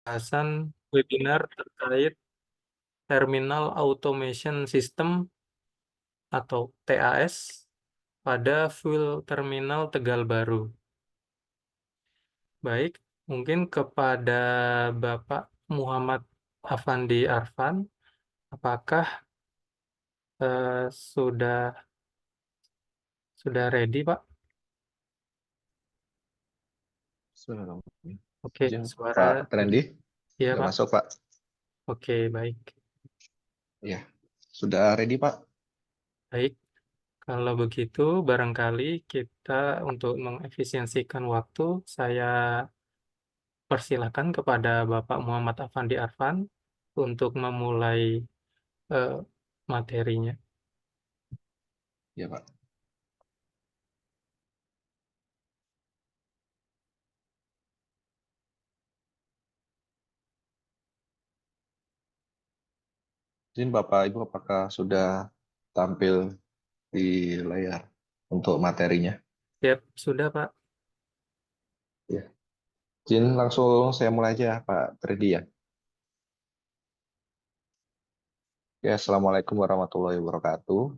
Pembahasan webinar terkait Terminal Automation System atau TAS pada fuel terminal Tegal Baru. Baik, mungkin kepada Bapak Muhammad Afandi Arfan, apakah sudah ready, Pak? Sudah dong. Oke, Izin suara Pak sudah. Trendi, Iya, sudah Pak. masuk Pak. Oke, baik. Ya, sudah ready Pak. Baik. Kalau begitu, barangkali kita untuk mengefisiensikan waktu, saya persilakan kepada Bapak Muhammad Afandi Arfan untuk memulai eh, materinya. Ya Pak. Izin Bapak Ibu, apakah sudah tampil di layar untuk materinya? Siap, sudah Pak. Ya. Izin langsung saya mulai aja Pak Trendi ya. Ya, Assalamualaikum warahmatullahi wabarakatuh.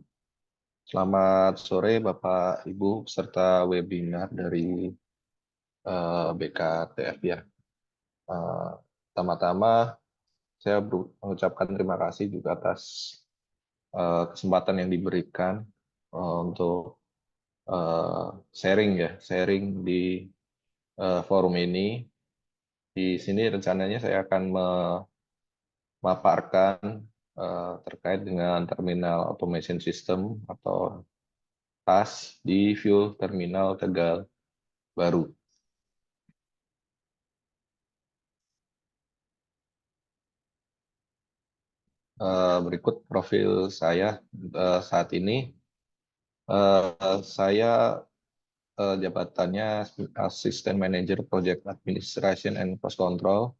Selamat sore Bapak Ibu peserta webinar dari BKTF ya. Pertama-tama saya mengucapkan terima kasih juga atas kesempatan yang diberikan untuk sharing di forum ini. Di sini rencananya saya akan memaparkan terkait dengan Terminal Automation System atau TAS di Fuel Terminal Tegal Baru. Berikut profil saya saat ini. Saya jabatannya Assistant Manager Project Administration and Cost Control,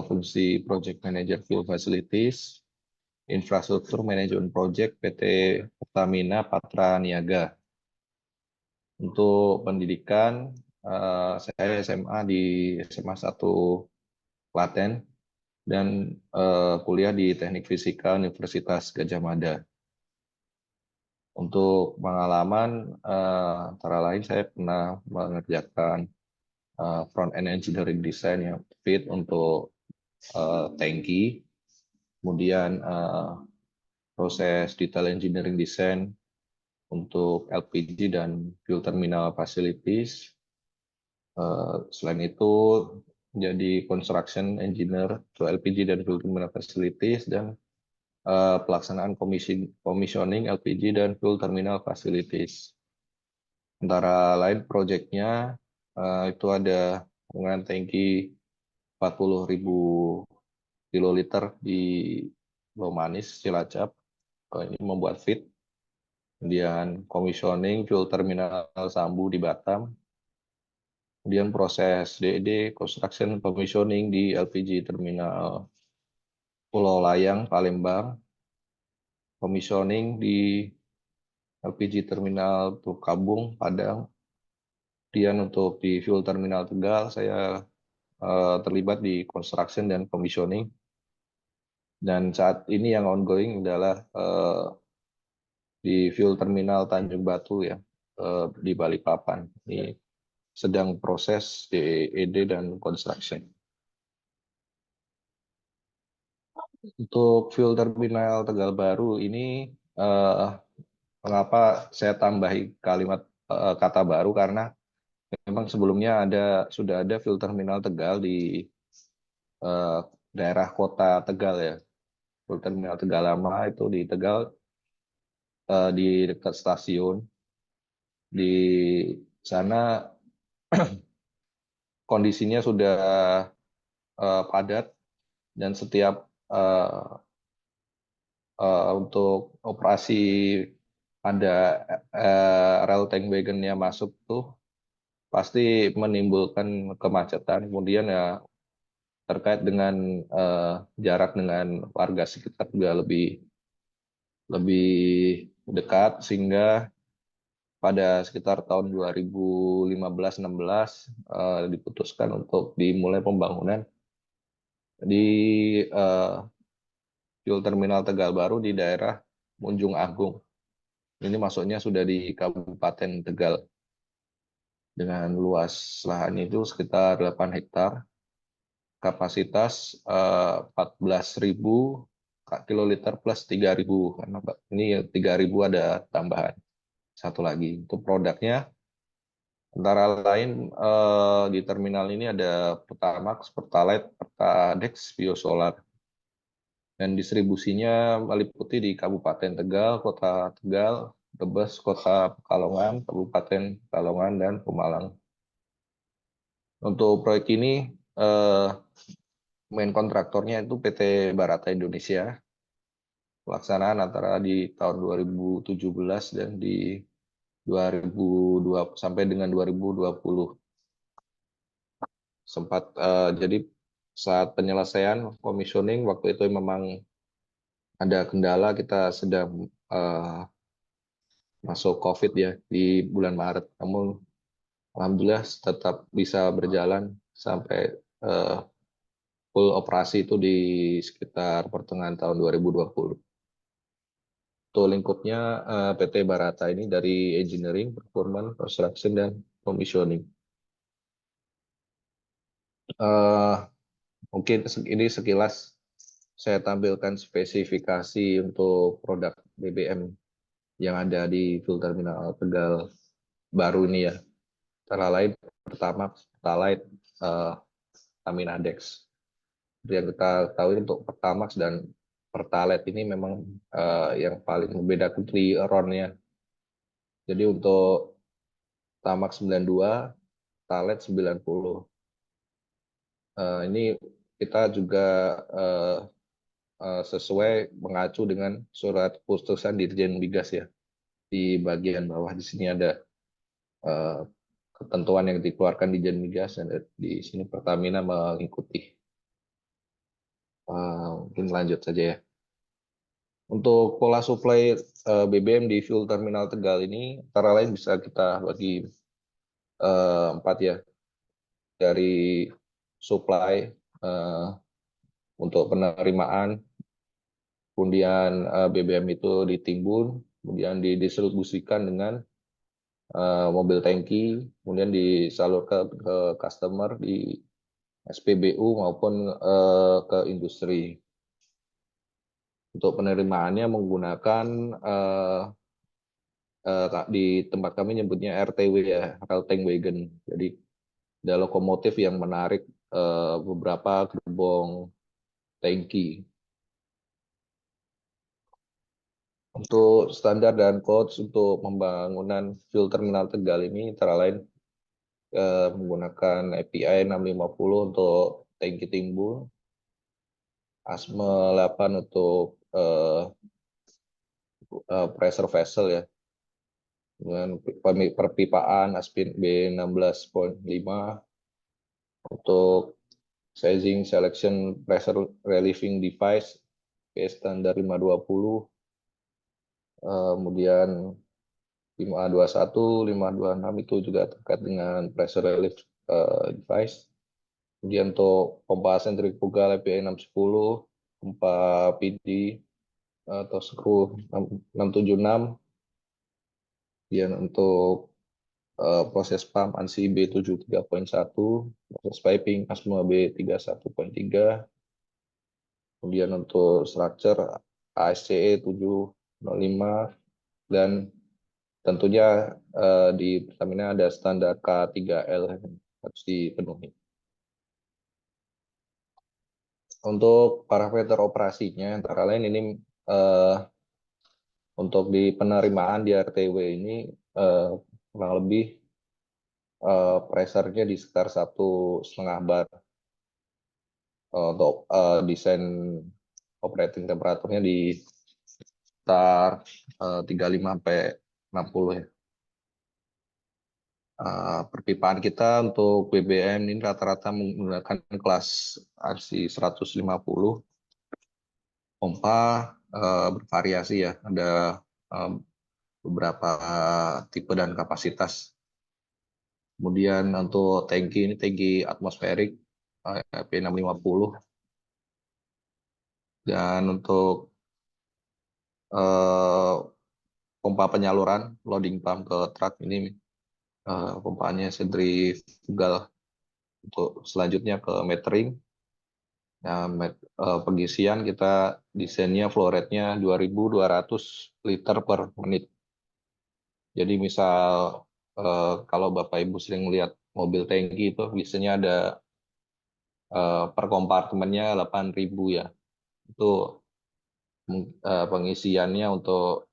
fungsi Project Manager Fuel Facilities, Infrastruktur Manajemen Project PT Pertamina Patra Niaga. Untuk pendidikan, saya SMA di SMA 1 Klaten dan kuliah di Teknik Fisika Universitas Gadjah Mada. Untuk pengalaman, antara lain saya pernah mengerjakan front end engineering design yang fit untuk tangki, kemudian proses detail engineering design untuk LPG dan fuel terminal facilities. Selain itu menjadi construction engineer untuk LPG dan fuel terminal facilities dan pelaksanaan commissioning LPG dan fuel terminal facilities. Antara lain proyeknya itu ada penggunaan tangki 40.000 kiloliter di Lomanis, Cilacap. Ini membuat fit. Kemudian commissioning fuel terminal Sambu di Batam. Kemudian proses DED, construction commissioning di LPG terminal Pulau Layang, Palembang. Commissioning di LPG terminal Teluk Kabung, Padang. Kemudian untuk di fuel terminal Tegal, saya terlibat di construction dan commissioning. Dan saat ini yang ongoing adalah di fuel terminal Tanjung Batu ya, di Balikpapan. Ini sedang proses DED dan construction. Untuk fuel terminal Tegal Baru ini mengapa saya tambahi kalimat kata baru, karena memang sebelumnya sudah ada fuel terminal Tegal di daerah kota Tegal ya. Fuel terminal Tegal Lama itu di Tegal, di dekat stasiun. Di sana kondisinya sudah padat dan setiap untuk operasi ada rel tank wagonnya masuk tuh pasti menimbulkan kemacetan. Kemudian ya terkait dengan jarak dengan warga sekitar juga lebih dekat, sehingga pada sekitar tahun 2015-16 diputuskan untuk dimulai pembangunan di fuel terminal Tegal Baru di daerah Munjung Agung. Ini masuknya sudah di Kabupaten Tegal dengan luas lahan itu sekitar 8 hektar, kapasitas 14.000 kiloliter plus 3.000. Karena ini 3.000 ada tambahan satu lagi. Untuk produknya antara lain di terminal ini ada Pertamax, Pertalite, Pertadex, Biosolar. Dan distribusinya meliputi di Kabupaten Tegal, Kota Tegal, Brebes, Kota Pekalongan, Kabupaten Pekalongan, dan Pemalang. Untuk proyek ini, main kontraktornya itu PT Barata Indonesia. Pelaksanaan antara di tahun 2017 dan di 2002 sampai dengan 2020. Sempat jadi saat penyelesaian commissioning waktu itu memang ada kendala, kita sedang masuk COVID ya di bulan Maret. Namun alhamdulillah tetap bisa berjalan sampai full operasi itu di sekitar pertengahan tahun 2020. Untuk lingkupnya PT Barata ini dari engineering, procurement, construction, dan commissioning. Mungkin ini sekilas saya tampilkan spesifikasi untuk produk BBM yang ada di fuel terminal Tegal Baru ini ya. Antara lain pertama Pertalite, Aminadex. Yang kita tahu untuk Pertamax dan Pertalite ini memang yang paling membedakan di RON-nya. Jadi untuk Pertamax 92, Pertalite 90. Ini kita juga sesuai mengacu dengan surat keputusan Dirjen Migas ya. Di bagian bawah di sini ada ketentuan yang dikeluarkan Dirjen Migas, dan di sini Pertamina mengikuti. Mungkin lanjut saja ya. Untuk pola suplai BBM di fuel terminal Tegal ini antara lain bisa kita bagi 4 ya. Dari supply untuk penerimaan, kemudian BBM itu ditimbun, kemudian didistribusikan dengan mobil tangki, kemudian disalurkan ke customer di SPBU maupun ke industri. Untuk penerimaannya menggunakan di tempat kami nyebutnya RTW ya, Rail Tank Wagon. Jadi ada lokomotif yang menarik beberapa gerbong tangki. Untuk standar dan codes untuk pembangunan fuel terminal Tegal ini antara lain menggunakan API 650 untuk tangki timbun, ASME 8 untuk pressure vessel ya, dengan perpipaan ASPIN B16.5 untuk sizing selection pressure relieving device standar 520, kemudian 521, 526 itu juga terkait dengan pressure relief device. Kemudian untuk pompa sentrifugal API 610, pompa PD atau skru 676. Kemudian untuk proses pump ANSI B73.1, proses piping ASME B31.3. Kemudian untuk structure ASCE 705, dan tentunya di Pertamina ada standar K3L yang harus dipenuhi. Untuk parameter operasinya antara lain ini untuk di penerimaan di RTW ini kurang lebih pressure-nya di sekitar 1,5 bar. Untuk desain operating temperaturnya di sekitar 35 sampai 60 ya. Perpipaan kita untuk BBM ini rata-rata menggunakan kelas RC 150. Pompa bervariasi ya, ada beberapa tipe dan kapasitas. Kemudian untuk tangki ini tangki atmosferik P650 Dan untuk eh, pompa penyaluran loading pump ke truk ini pompanya sentrifugal. Untuk selanjutnya ke metering. Nah, pengisian kita desainnya flow rate-nya 2.200 liter per menit. Jadi misal kalau Bapak Ibu sering lihat mobil tangki itu biasanya ada per kompartemennya 8.000 ya. Itu pengisiannya untuk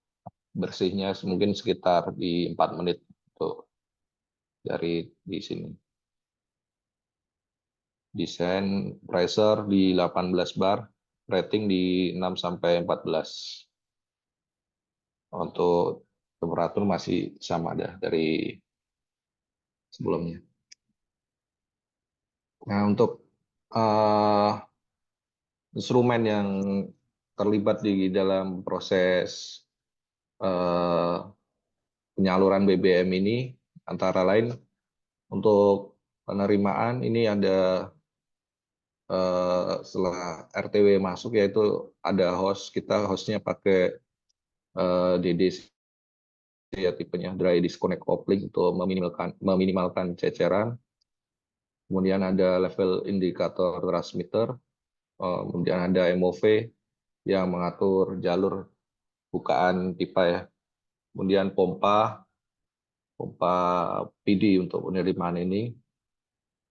bersihnya mungkin sekitar di 4 menit untuk dari di sini. Desain pressure di 18 bar, rating di 6 sampai 14. Untuk temperatur masih sama dah dari sebelumnya. Nah, untuk instrumen yang terlibat di dalam proses penyaluran BBM ini antara lain untuk penerimaan ini ada setelah RTW masuk yaitu ada host, kita hostnya pakai DDC ya tipenya dry disconnect coupling untuk meminimalkan ceceran. Kemudian ada level indikator transmitter, kemudian ada MOV yang mengatur jalur bukaan pipa ya. Kemudian pompa PD untuk penerimaan ini.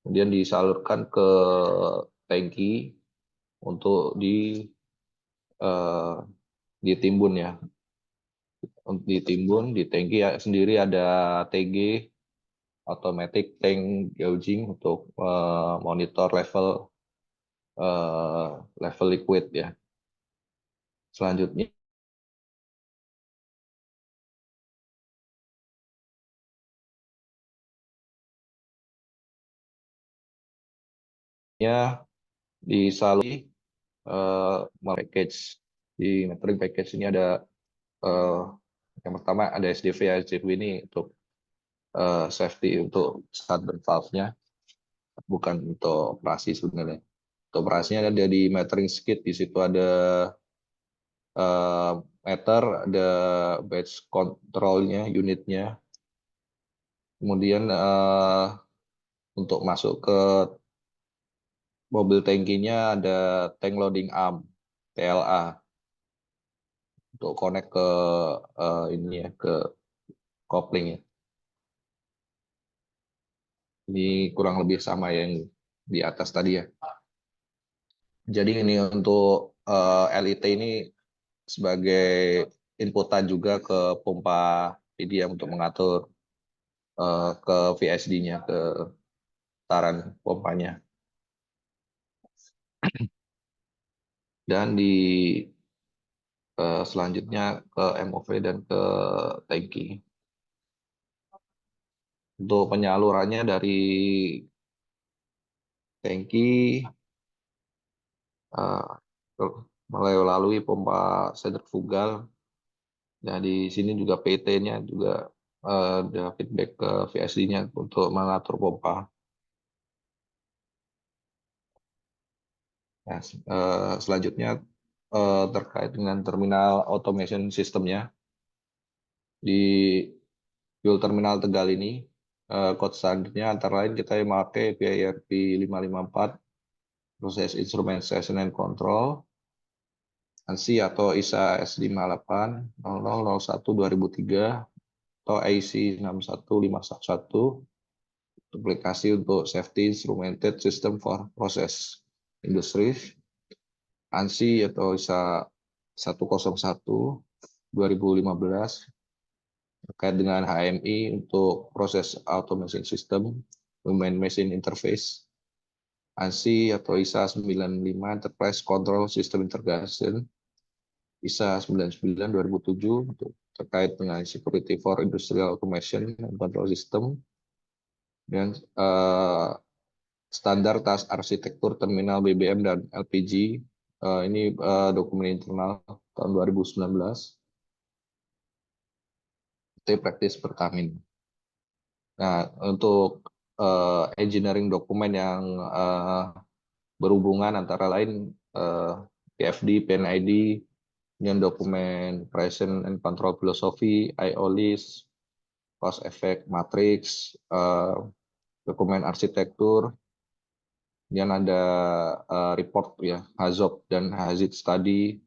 Kemudian disalurkan ke tangki untuk ditimbun ya. Untuk ditimbun di tangki ya, sendiri ada TG automatic tank gauging untuk monitor level liquid ya. Selanjutnya disaluri package. Di metering package ini ada yang pertama ada SDV ya. SDV ini untuk safety untuk starter valve-nya, bukan untuk operasi sebenarnya. Untuk operasinya ada di metering skid, di situ ada meter, ada batch control-nya, unitnya. Kemudian untuk masuk ke mobil tangkinya ada tank loading arm, TLA, untuk connect ke ini ya, ke kopling ya. Ini kurang lebih sama yang di atas tadi ya. Jadi ini untuk LIT ini sebagai inputan juga ke pompa PDM untuk mengatur ke VSD-nya, ke taran pompanya. Dan di selanjutnya ke MOV dan ke tangki. Untuk penyalurannya dari tangki melalui pompa sentrifugal. Nah, di sini juga PT-nya juga ada feedback ke VSD-nya untuk mengatur pompa. Nah, selanjutnya terkait dengan terminal automation sistemnya. Di fuel terminal Tegal ini, code standarnya antara lain kita memakai PIRP 554, proses instrumentation and control, ANSI atau ISA S580001-2003, atau IC 61511, aplikasi untuk safety instrumented system for process industry, ANSI atau ISA 101-2015, terkait dengan HMI untuk proses automation system, human machine interface, ANSI atau ISA 95 Enterprise Control System Integration, ISA 99 2007 untuk terkait dengan security for industrial automation and control system, dan standar tas arsitektur terminal BBM dan LPG. Ini dokumen internal tahun 2019. Praktis Pertamina. Nah, untuk engineering dokumen yang berhubungan antara lain PFD, PNID, kemudian dokumen Present and Control Philosophy, IO list, cause effect matrix, dokumen arsitektur, kemudian ada report ya, HAZOP dan HAZID study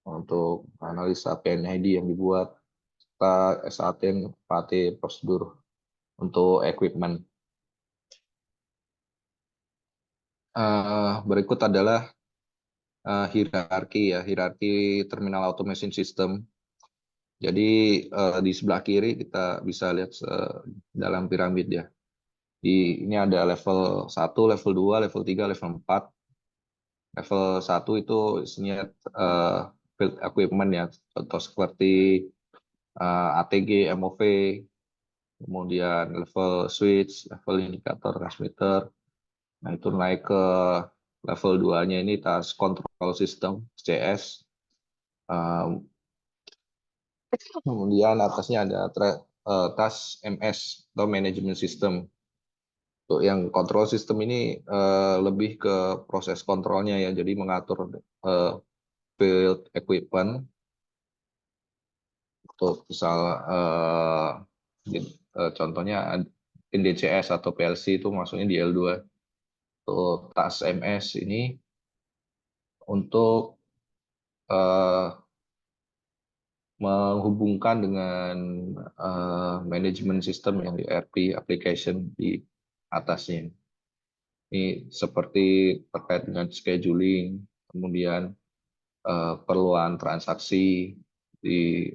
untuk analisa PNID yang dibuat, serta SAT, PAT, prosedur untuk equipment. Berikut adalah hierarki ya, hierarki terminal automation system. Jadi di sebelah kiri kita bisa lihat dalam piramid ya. Ini ada level 1, level 2, level 3, level 4. Level 1 itu isinya field equipment ya, contoh seperti ATG, MOV, kemudian level switch, level indikator, transmitter. Nah, itu naik ke level 2-nya ini task control system, CS. Kemudian atasnya ada task MS atau management system. Untuk yang control system ini lebih ke proses kontrolnya ya, jadi mengatur field equipment. Untuk misal contohnya DCS atau PLC itu masuknya di L2. Untuk task MS ini untuk menghubungkan dengan manajemen sistem yang di ERP application di atasnya. Ini seperti terkait dengan scheduling, kemudian perluan transaksi di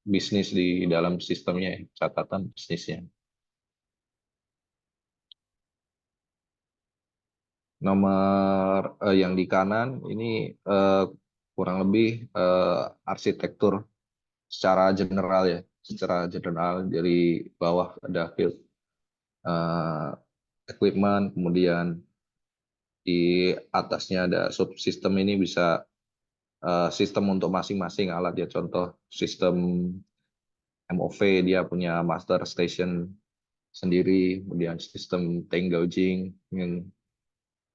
bisnis di dalam sistemnya, catatan bisnisnya. Nomor yang di kanan ini kurang lebih arsitektur secara general ya, secara general dari bawah ada field equipment, kemudian di atasnya ada subsistem, ini bisa sistem untuk masing-masing alat ya, contoh sistem MOV dia punya master station sendiri, kemudian sistem tank gouging yang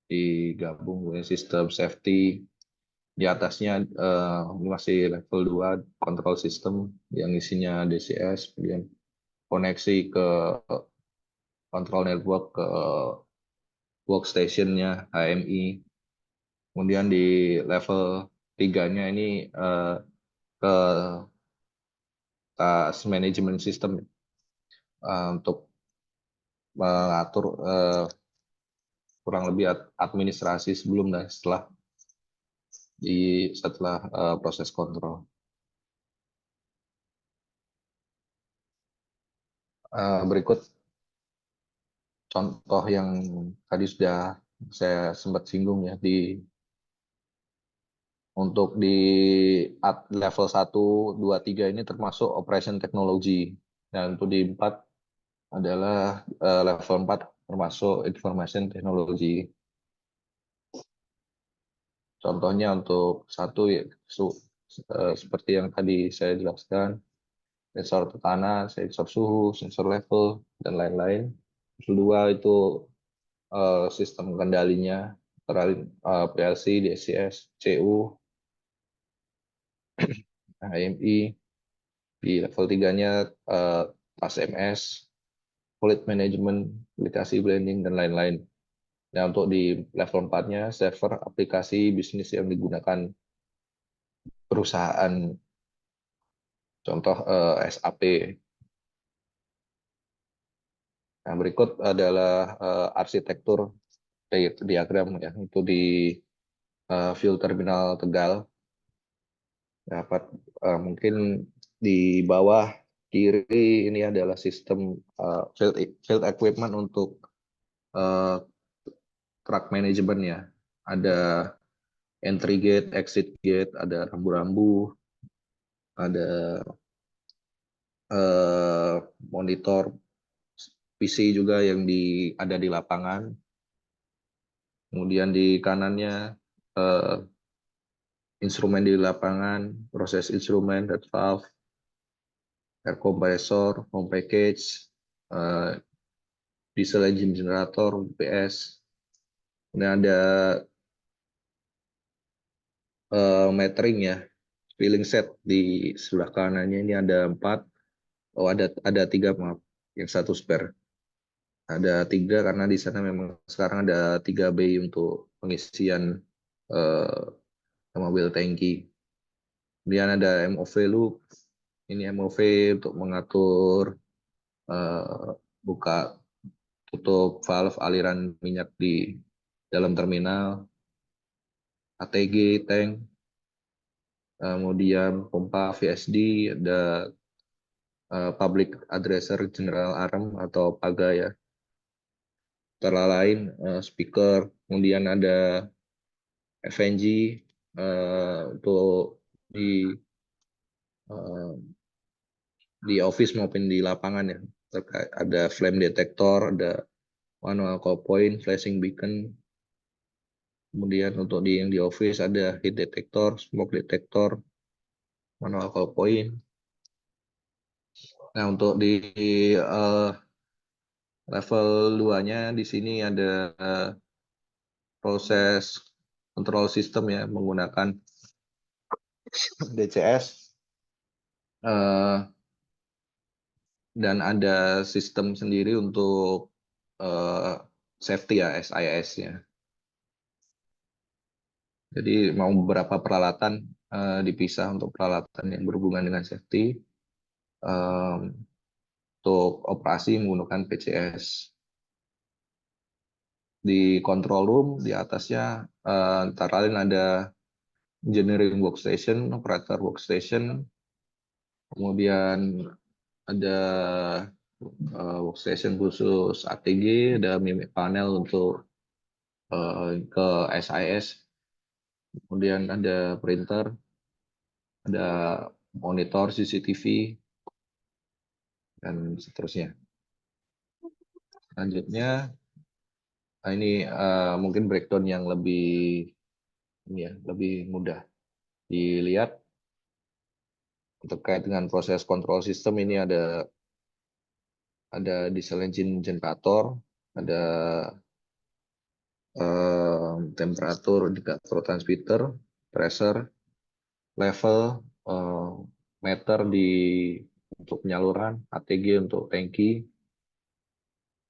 digabung dengan sistem safety. Di atasnya ini masih level 2 control system yang isinya DCS, kemudian koneksi ke control network ke workstation-nya HMI. Kemudian di level 3-nya ini ke task management system untuk mengatur kurang lebih administrasi sebelum dan setelah proses kontrol. Berikut contoh yang tadi sudah saya sempat singgung ya, untuk di level 1, 2, 3 ini termasuk operation technology. Dan untuk di 4 adalah level 4 termasuk information technology. Contohnya untuk 1 ya, seperti yang tadi saya jelaskan, sensor tekanan, sensor suhu, sensor level, dan lain-lain. Level 2 itu sistem kendalinya, PLC, DCS, CU, HMI. Di level 3-nya task MS, fleet management, aplikasi blending, dan lain-lain. Nah, untuk di level 4-nya server aplikasi bisnis yang digunakan perusahaan, contoh SAP. Nah, berikut adalah arsitektur diagram ya, itu di field terminal Tegal. Dapat mungkin di bawah kiri ini adalah sistem field equipment untuk truck management ya. Ada entry gate, exit gate, ada rambu-rambu, ada monitor PC juga yang ada di lapangan. Kemudian di kanannya instrumen di lapangan, proses instrumen, head valve, air compressor, home package, diesel engine generator, UPS. Kemudian ada metering ya, spilling set di sebelah kanannya ini ada 4. Oh, ada 3, maaf, yang satu spare. Ada 3 karena di sana memang sekarang ada 3 bay untuk pengisian eh, mobil tangki. Kemudian ada MOV loop. Ini MOV untuk mengatur eh, buka tutup valve aliran minyak di dalam terminal. ATG tank, kemudian pompa VSD, ada public addresser general arm atau PAGA ya. Antara lain speaker, kemudian ada FNG untuk uh, di office maupun di lapangan ya. Terkait ada flame detector, ada manual call point, flashing beacon. Kemudian untuk yang di office ada heat detector, smoke detector, manual call point. Nah, untuk di level 2-nya di sini ada proses control system ya, menggunakan DCS dan ada sistem sendiri untuk safety ya, SIS-nya. Jadi mau beberapa peralatan dipisah untuk peralatan yang berhubungan dengan safety, untuk operasi menggunakan PCS. Di control room di atasnya antara lain ada engineering workstation, operator workstation, kemudian ada workstation khusus ATG, ada mimic panel untuk ke SIS, kemudian ada printer, ada monitor CCTV, dan seterusnya. Selanjutnya, ini mungkin breakdown yang lebih lebih mudah dilihat terkait dengan proses kontrol sistem. Ini ada diesel engine generator, ada temperatur indikator transmitter, pressure, level, meter untuk penyaluran, ATG untuk tangki,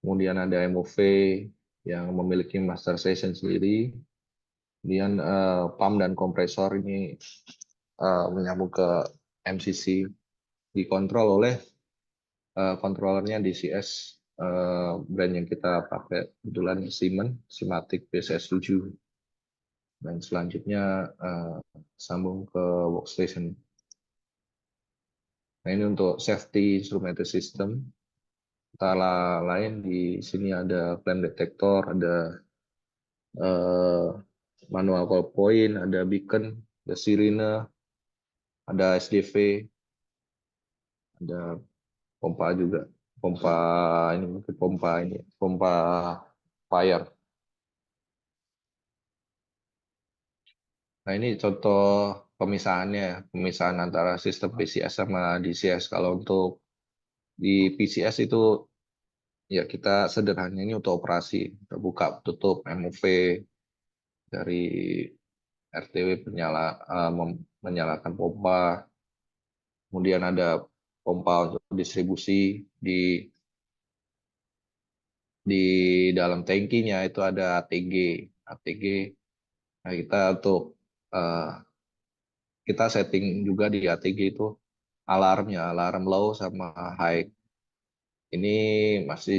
kemudian ada MOV yang memiliki master station sendiri, kemudian pump dan kompresor ini menyambung ke MCC, dikontrol oleh controllernya DCS, brand yang kita pakai kebetulan Siemens Simatic BCS7. Dan selanjutnya sambung ke workstation. Nah, ini untuk safety instrumented system. Antara lain di sini ada flame detector, ada manual call point, ada beacon, ada sirine, ada SDV, ada pompa juga. Pompa fire. Nah, ini contoh pemisahan antara sistem PCS sama DCS. Kalau untuk di PCS itu ya kita sederhananya ini untuk operasi, kita buka tutup MOV dari RTW menyalakan pompa, kemudian ada pompa untuk distribusi di dalam tangkinya itu ada ATG. Nah, kita setting juga di ATG itu alarmnya, alarm low sama high. Ini masih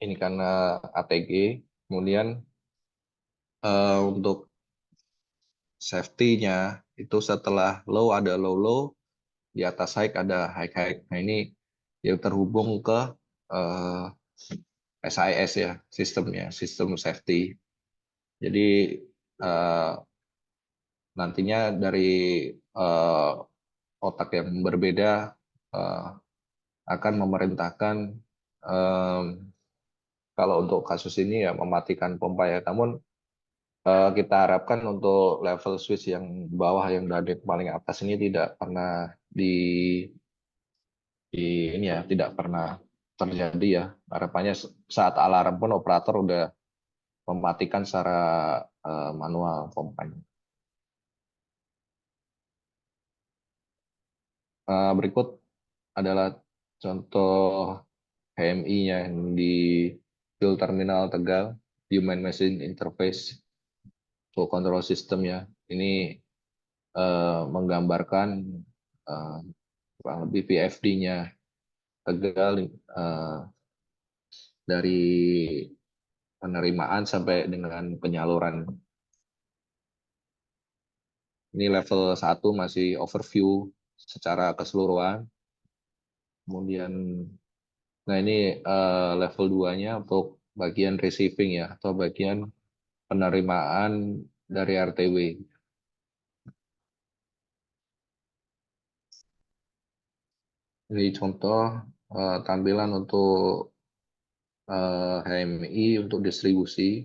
ini karena ATG. Kemudian untuk safety-nya itu setelah low ada low, di atas high ada high. Nah, ini yang terhubung ke SIS ya, sistem safety. Jadi nantinya dari otak yang berbeda akan memerintahkan kalau untuk kasus ini ya mematikan pompa ya. Namun kita harapkan untuk level switch yang bawah yang dari paling atas ini tidak pernah ini ya, tidak pernah terjadi ya. Harapannya saat alarm pun operator udah mematikan secara manual pompanya. Berikut adalah contoh HMI-nya di Field Terminal Tegal, Human Machine Interface untuk control system ya. Ini menggambarkan kurang lebih VFD-nya Tegal dari penerimaan sampai dengan penyaluran. Ini level 1 masih overview secara keseluruhan. Kemudian, nah ini level 2-nya untuk bagian receiving ya, atau bagian penerimaan dari RTW. Ini contoh tampilan untuk HMI untuk distribusi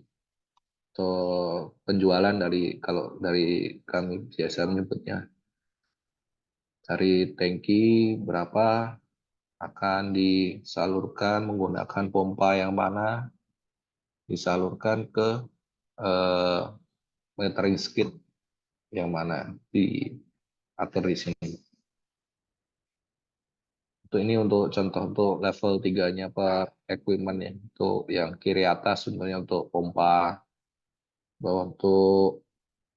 atau penjualan kalau dari kami biasa menyebutnya dari tangki berapa akan disalurkan menggunakan pompa yang mana, disalurkan ke metering skid yang mana diatur di sini. Ini untuk contoh untuk level 3-nya per equipment ya. Untuk yang kiri atas sebenarnya untuk pompa, bawah untuk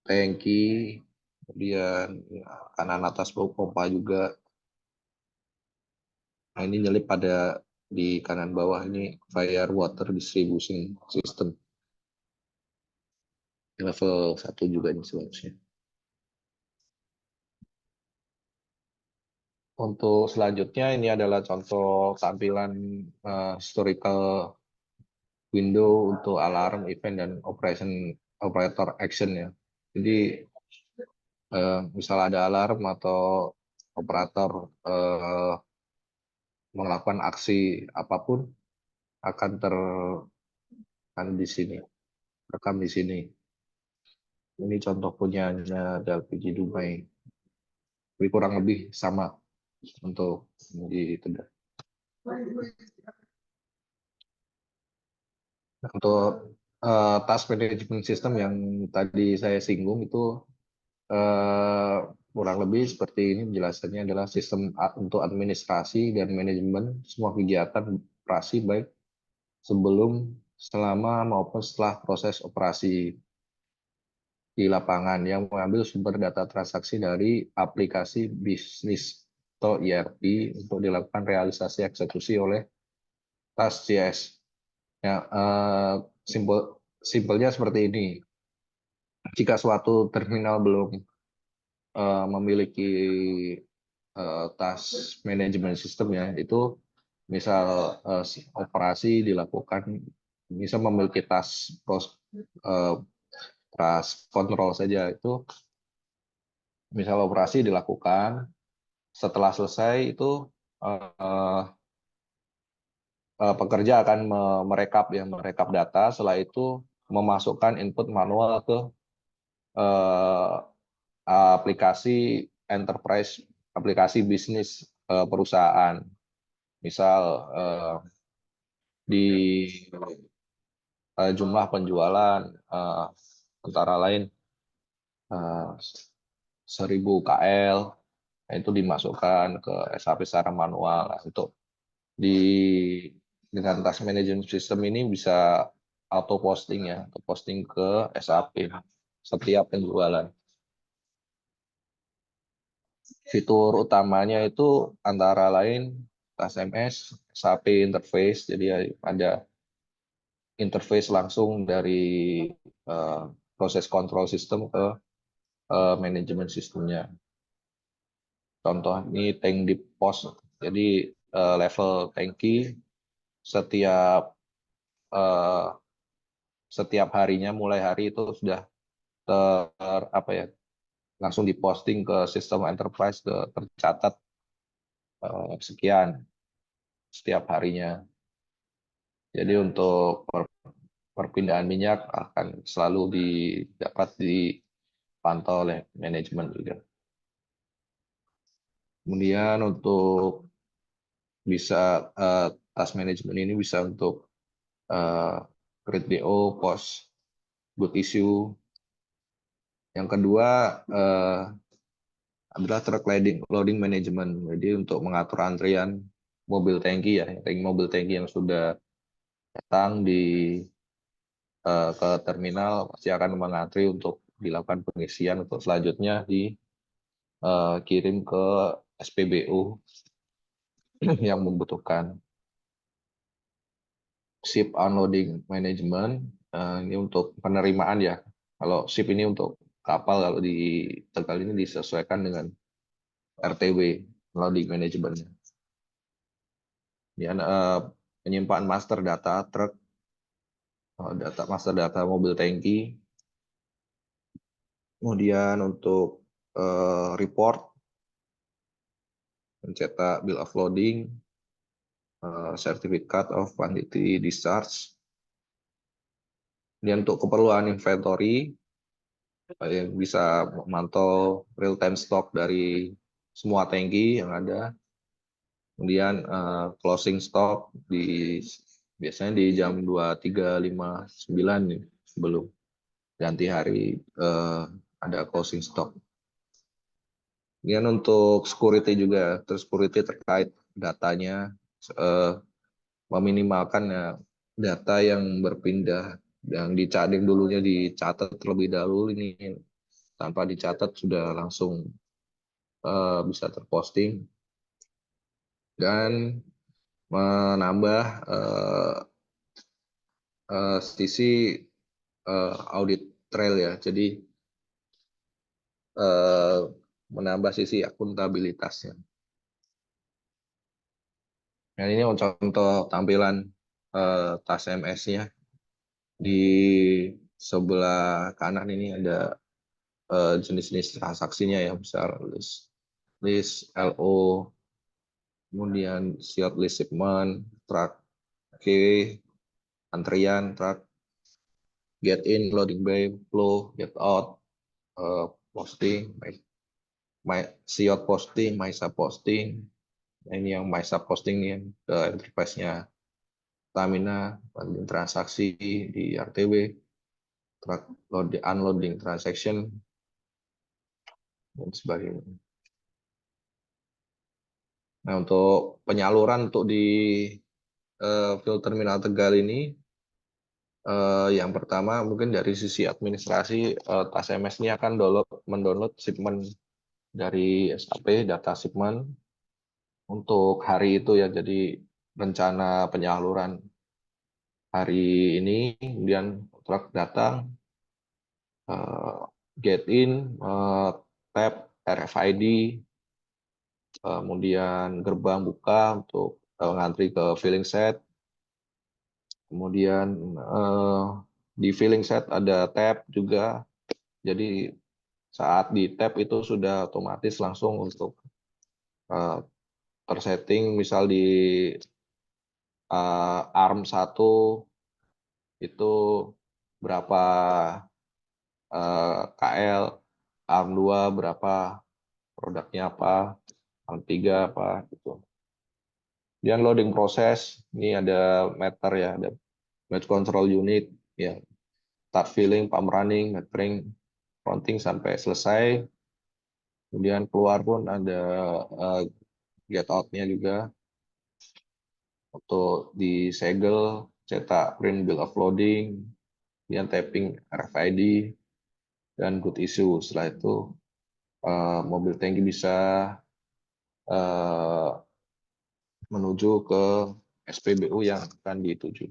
tangki, kemudian kanan atas pompa juga. Nah, ini nyelip pada di kanan bawah ini fire water distribution system. Level 1 juga ini seharusnya. Untuk selanjutnya ini adalah contoh tampilan historical window untuk alarm, event, dan operator action ya. Jadi misal ada alarm atau operator melakukan aksi apapun akan terekam di sini, rekam di sini. Ini contoh punyanya Dalpiji Dumai. Tapi kurang lebih sama untuk di Tegal. Untuk task management system yang tadi saya singgung itu kurang lebih seperti ini penjelasannya adalah sistem untuk administrasi dan manajemen semua kegiatan operasi baik sebelum, selama maupun setelah proses operasi di lapangan yang mengambil sumber data transaksi dari aplikasi bisnis atau ERP untuk dilakukan realisasi eksekusi oleh task CS. Ya, simpelnya seperti ini. Jika suatu terminal belum memiliki task management system ya, itu misal operasi dilakukan, bisa memiliki task control saja, itu misal operasi dilakukan, setelah selesai itu pekerja akan merekap data, setelah itu memasukkan input manual ke aplikasi enterprise, aplikasi bisnis perusahaan. Misal di jumlah penjualan antara lain 1000 KL, itu dimasukkan ke SAP secara manual. Nah, untuk dengan task management system ini bisa auto posting ya, atau posting ke SAP setiap penjualan. Fitur utamanya itu antara lain SMS, SAP interface, jadi ada interface langsung dari proses control system ke manajemen sistemnya. Contoh ini tank deep post, jadi level tangki setiap harinya mulai hari itu sudah langsung diposting ke sistem enterprise, tercatat sekian setiap harinya. Jadi untuk perpindahan minyak akan selalu dapat dipantau oleh manajemen juga. Kemudian untuk bisa task management ini bisa untuk create DO, post, good issue, Yang kedua adalah truck loading management. Jadi untuk mengatur antrian mobil tangki ya, mobil tangki yang sudah datang ke terminal pasti akan mengantri untuk dilakukan pengisian untuk selanjutnya dikirim ke SPBU yang membutuhkan. Ship unloading management ini untuk penerimaan ya. Kalau ship ini untuk kapal, kalau di Tegal ini disesuaikan dengan RTW loading manajemennya. Kemudian penyimpan master data truk, master data mobil tangki. Kemudian untuk report, mencetak bill of loading, certificate of quantity discharge. Kemudian untuk keperluan inventory, yang bisa memantau real time stock dari semua tangki yang ada. Kemudian closing stock biasanya di jam 23.59 nih, sebelum ganti hari ada closing stock. Kemudian untuk security juga, terus security terkait datanya, meminimalkan ya, data yang berpindah, yang dicatat dulunya dicatat terlebih dahulu, ini tanpa dicatat sudah langsung bisa terposting, dan menambah sisi audit trail ya, jadi menambah sisi akuntabilitasnya. Nah, ini contoh tampilan tas MS-nya. Di sebelah kanan ini ada jenis-jenis transaksinya ya, besar list LO, kemudian siot list shipment, truck Q, antrian truck, get in, loading bay, flow, get out, posting, siot posting, MySub posting. Nah, ini yang MySub posting nih, ke interface-nya Pertamina, transaksi di RTW, truck loading, unloading transaction, dan sebagainya. Nah, untuk penyaluran untuk di fuel terminal Tegal ini, yang pertama mungkin dari sisi administrasi, tas MS ini akan mendownload shipment dari SAP, data shipment untuk hari itu ya, jadi rencana penyaluran hari ini, kemudian truk datang, get in, tap RFID, kemudian gerbang buka untuk ngantri ke filling set, kemudian di filling set ada tab juga, jadi saat di tab itu sudah otomatis langsung untuk tersetting, misal di ARM 1 itu berapa KL, ARM 2 berapa, produknya apa, ARM 3 apa gitu. Kemudian loading proses, ini ada meter ya, ada batch control unit ya, start filling, pump running, metering, fronting sampai selesai. Kemudian keluar pun ada get out-nya juga. Untuk disegel, cetak print bill of loading, kemudian tapping RFID, dan good issue. Setelah itu mobil tangki bisa menuju ke SPBU yang akan dituju.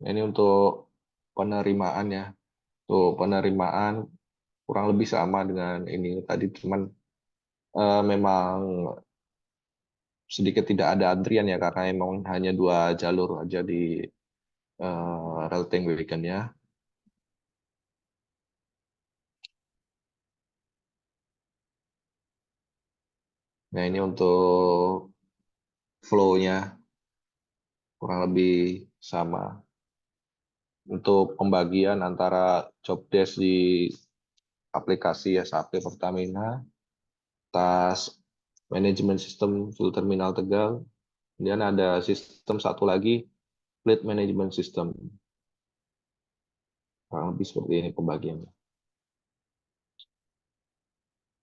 Nah, ini untuk penerimaan ya. Untuk penerimaan kurang lebih sama dengan ini tadi, cuman memang sedikit tidak ada antrian ya, karena memang hanya 2 jalur aja di rel tank weekend ya. Nah, ini untuk flow-nya kurang lebih sama. Untuk pembagian antara job desk di aplikasi SAP Pertamina, tas manajemen sistem fuel terminal Tegal, kemudian ada sistem satu lagi, fleet management system. Kurang lebih seperti ini pembagiannya.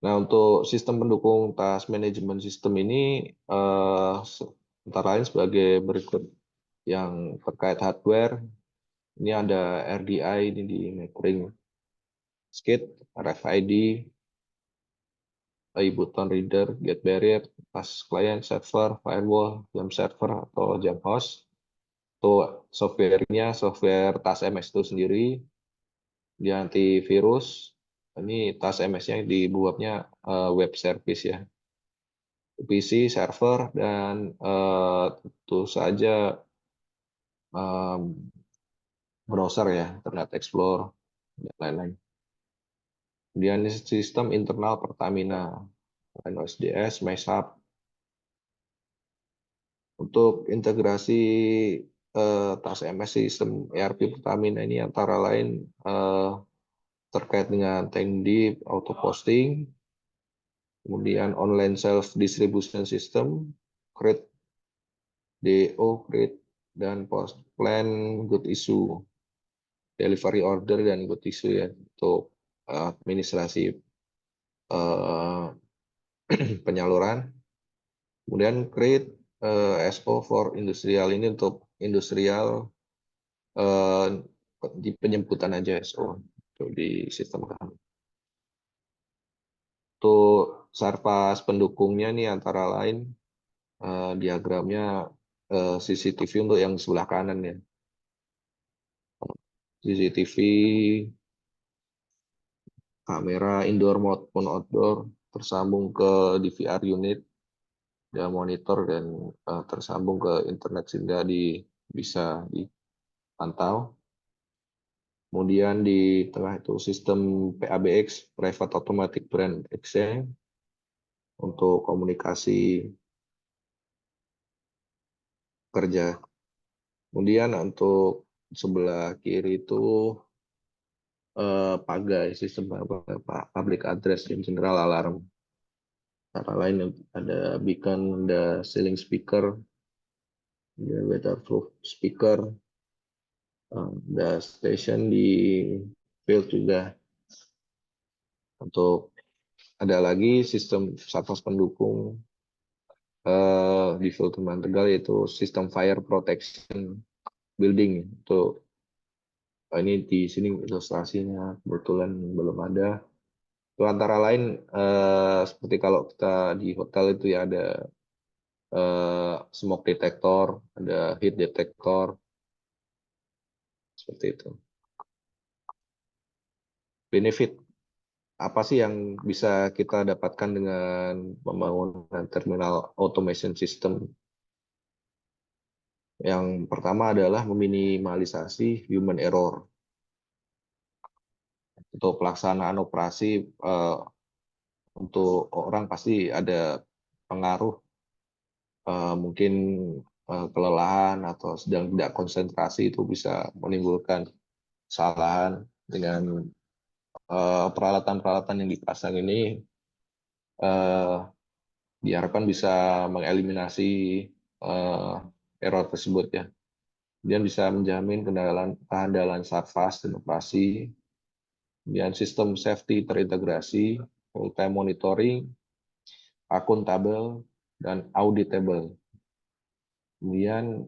Nah, untuk sistem pendukung task management system ini antara lain sebagai berikut. Yang terkait hardware, ini ada RDI ini di metering skid, RFID, button reader, gate barrier, task client, server, firewall, jam server atau jam host. Untuk softwarenya, software task MS itu sendiri, dia antivirus. Ini task MS-nya dibuatnya web service ya. PC, server, dan tentu saja browser ya, Internet Explorer, dan lain-lain. Kemudian sistem internal Pertamina, OSDS, MySAP. Untuk integrasi task MS sistem ERP Pertamina ini antara lain terkait dengan tank deep, auto posting, kemudian online self distribution system, create DO, create dan post plan good issue, delivery order dan good issue ya untuk administrasi penyaluran. Kemudian create SO for industrial ini untuk industrial di penjemputan aja SO untuk di sistem kami. Untuk Sarpas pendukungnya nih antara lain diagramnya CCTV untuk yang sebelah kanan ya. CCTV, kamera indoor maupun outdoor tersambung ke DVR unit, dan monitor dan tersambung ke internet sehingga bisa dipantau. Kemudian di tengah itu sistem PABX, Private Automatic Brand Exchange, untuk komunikasi kerja. Kemudian untuk sebelah kiri itu PAGA, sistem public address in general alarm. Antara lain ada beacon, ada ceiling speaker, ada weatherproof speaker, ada station di field juga. Untuk ada lagi sistem Sarpas pendukung di field Teman Tegal yaitu sistem fire protection building. Untuk ini di sini ilustrasinya kebetulan belum ada. Itu antara lain seperti kalau kita di hotel itu ya ada smoke detector, ada heat detector, seperti itu. Benefit apa sih yang bisa kita dapatkan dengan pembangunan terminal automation system? Yang pertama adalah meminimalisasi human error. Untuk pelaksanaan operasi untuk orang pasti ada pengaruh mungkin kelelahan atau sedang tidak konsentrasi, itu bisa menimbulkan kesalahan. Dengan peralatan-peralatan yang dipasang ini diharapkan bisa mengeliminasi error tersebut ya. Kemudian bisa menjamin kehandalan Sarpas dan operasi. Kemudian sistem safety terintegrasi, real-time monitoring, akuntabel, dan auditable. Kemudian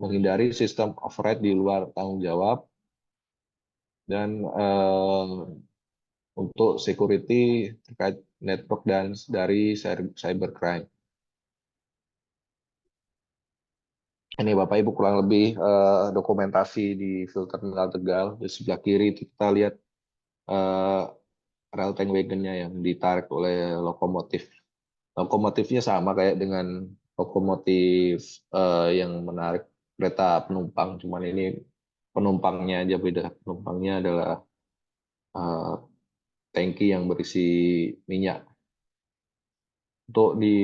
menghindari sistem override di luar tanggung jawab. Dan untuk security terkait network dan dari cybercrime. Ini Bapak Ibu kurang lebih dokumentasi di field terminal Tegal. Di sebelah kiri itu kita lihat rel tank wagonnya yang ditarik oleh lokomotif. Lokomotifnya sama kayak dengan lokomotif yang menarik kereta penumpang, cuman ini penumpangnya aja beda. Penumpangnya adalah tangki yang berisi minyak. Untuk di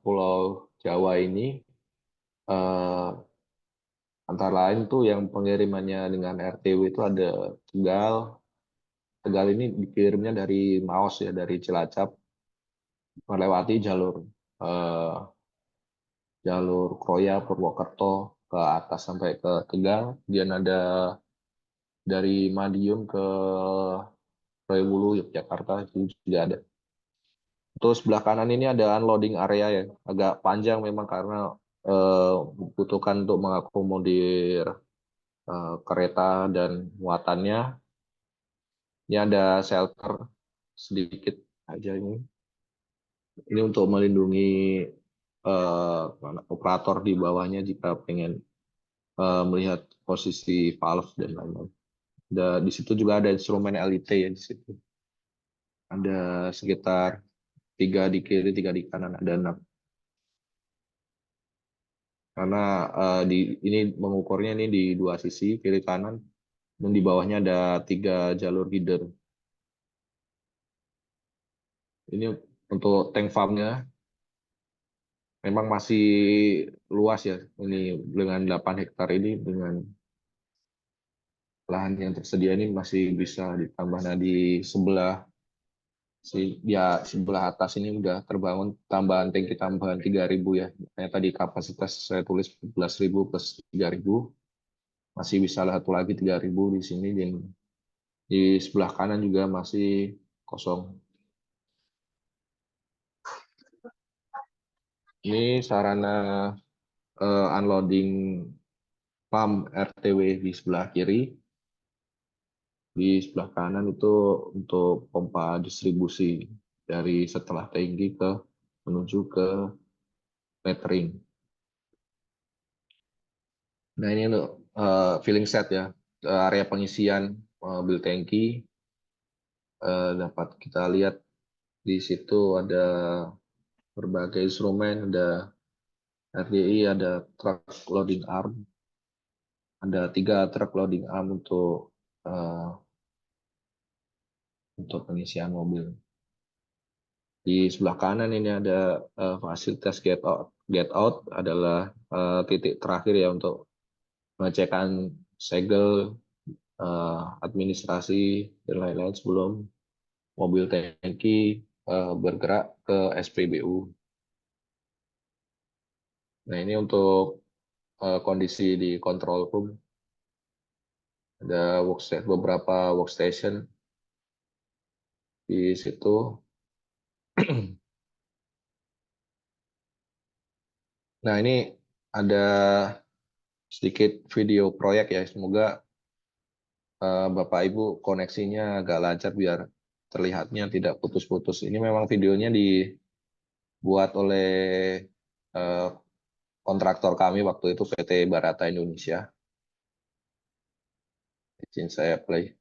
Pulau Jawa ini antara lain tuh yang pengirimannya dengan RTW itu ada Tegal. Tegal ini dikirimnya dari Maos ya, dari Cilacap, melewati eh, jalur Kroya, Purwokerto ke atas sampai ke Tegal. Kemudian ada dari Madiun ke Rewulu, Yogyakarta itu juga ada. Terus sebelah kanan ini ada unloading area ya, agak panjang memang karena dibutuhkan untuk mengakomodir kereta dan muatannya. Ini ada shelter sedikit aja ini. Ini untuk melindungi operator di bawahnya jika pengen melihat posisi valve dan lain-lain. Di situ juga ada instrumen LIT ya di situ. Ada sekitar 3 di kiri, 3 di kanan, ada 6. Karena ini mengukurnya ini di 2 sisi, kiri kanan, dan di bawahnya ada 3 jalur feeder. Ini untuk tank farmnya memang masih luas ya. Ini dengan 8 hektar ini dengan lahan yang tersedia ini masih bisa ditambah. Nah, di sebelah atas ini udah terbangun tambahan tangki tambahan 3.000 ya. Makanya tadi kapasitas saya tulis 11.000 plus 3.000, masih bisa satu lagi 3.000 di sini, dan di sebelah kanan juga masih kosong. Ini sarana unloading pump RTW di sebelah kiri. Di sebelah kanan itu untuk pompa distribusi dari setelah tangki ke menuju ke metering. Nah, ini untuk filling set ya. Area pengisian mobil tangki, dapat kita lihat di situ ada berbagai instrumen, ada RDI, ada truck loading arm, ada 3 truck loading arm untuk pengisian mobil. Di sebelah kanan ini ada fasilitas get out. Get out adalah titik terakhir ya untuk pengecekan segel, administrasi dan lain-lain sebelum mobil tangki bergerak ke SPBU. Nah, ini untuk kondisi di control room. Ada beberapa workstation di situ. Nah, ini ada sedikit video proyek ya. Semoga Bapak Ibu koneksinya agak lancar biar terlihatnya tidak putus-putus. Ini memang videonya dibuat oleh eh, kontraktor kami waktu itu, PT Barata Indonesia. Izin saya play.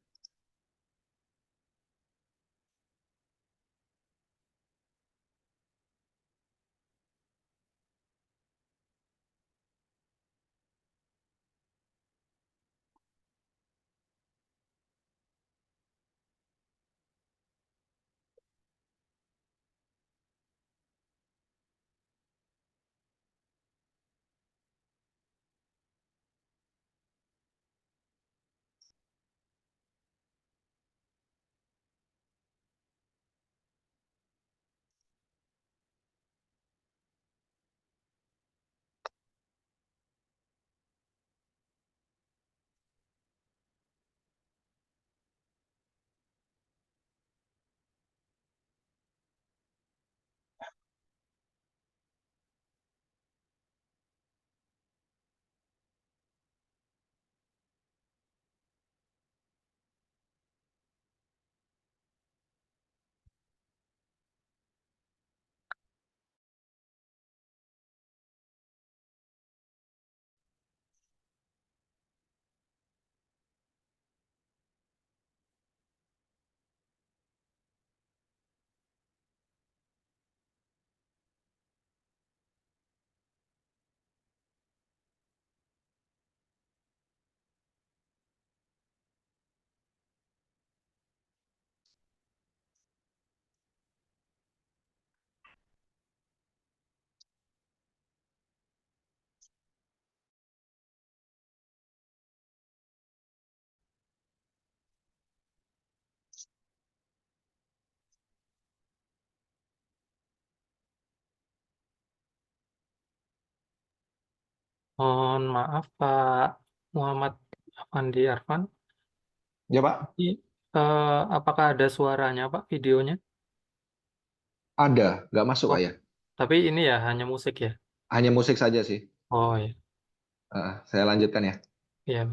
Mohon maaf Pak Muhammad Afandi Arfan, Ya Pak, Apakah ada suaranya, Pak, videonya? ada, nggak masuk Oh, Pak ya. tapi ini ya hanya musik ya. Hanya musik saja sih. Oh ya, Saya lanjutkan ya. iya.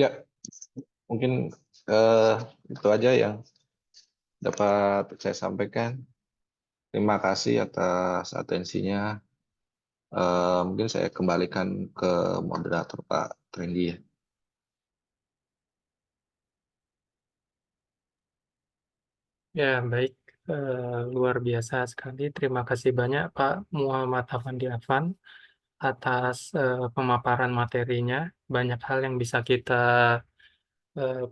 Ya, mungkin eh, itu aja yang dapat saya sampaikan. Terima kasih atas atensinya. Mungkin saya kembalikan ke moderator Pak Trendy ya. Ya, baik. Luar biasa sekali. Terima kasih banyak Pak Muhammad Afandi Afan atas pemaparan materinya. Banyak hal yang bisa kita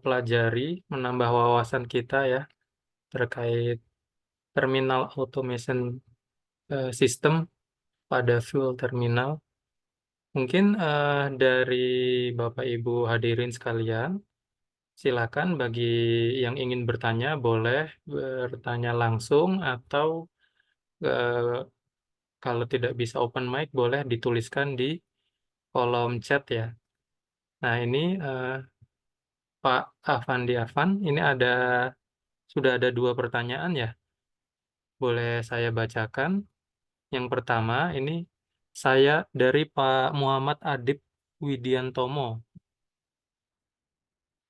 pelajari, menambah wawasan kita ya terkait terminal automation system pada fuel terminal. Mungkin dari Bapak Ibu hadirin sekalian, silakan bagi yang ingin bertanya boleh bertanya langsung atau eh, kalau tidak bisa open mic boleh dituliskan di kolom chat ya. Nah ini Pak Afandi Arfan, ini sudah ada 2 pertanyaan ya. Boleh saya bacakan. Yang pertama ini saya dari Pak Muhammad Adib Widiantomo.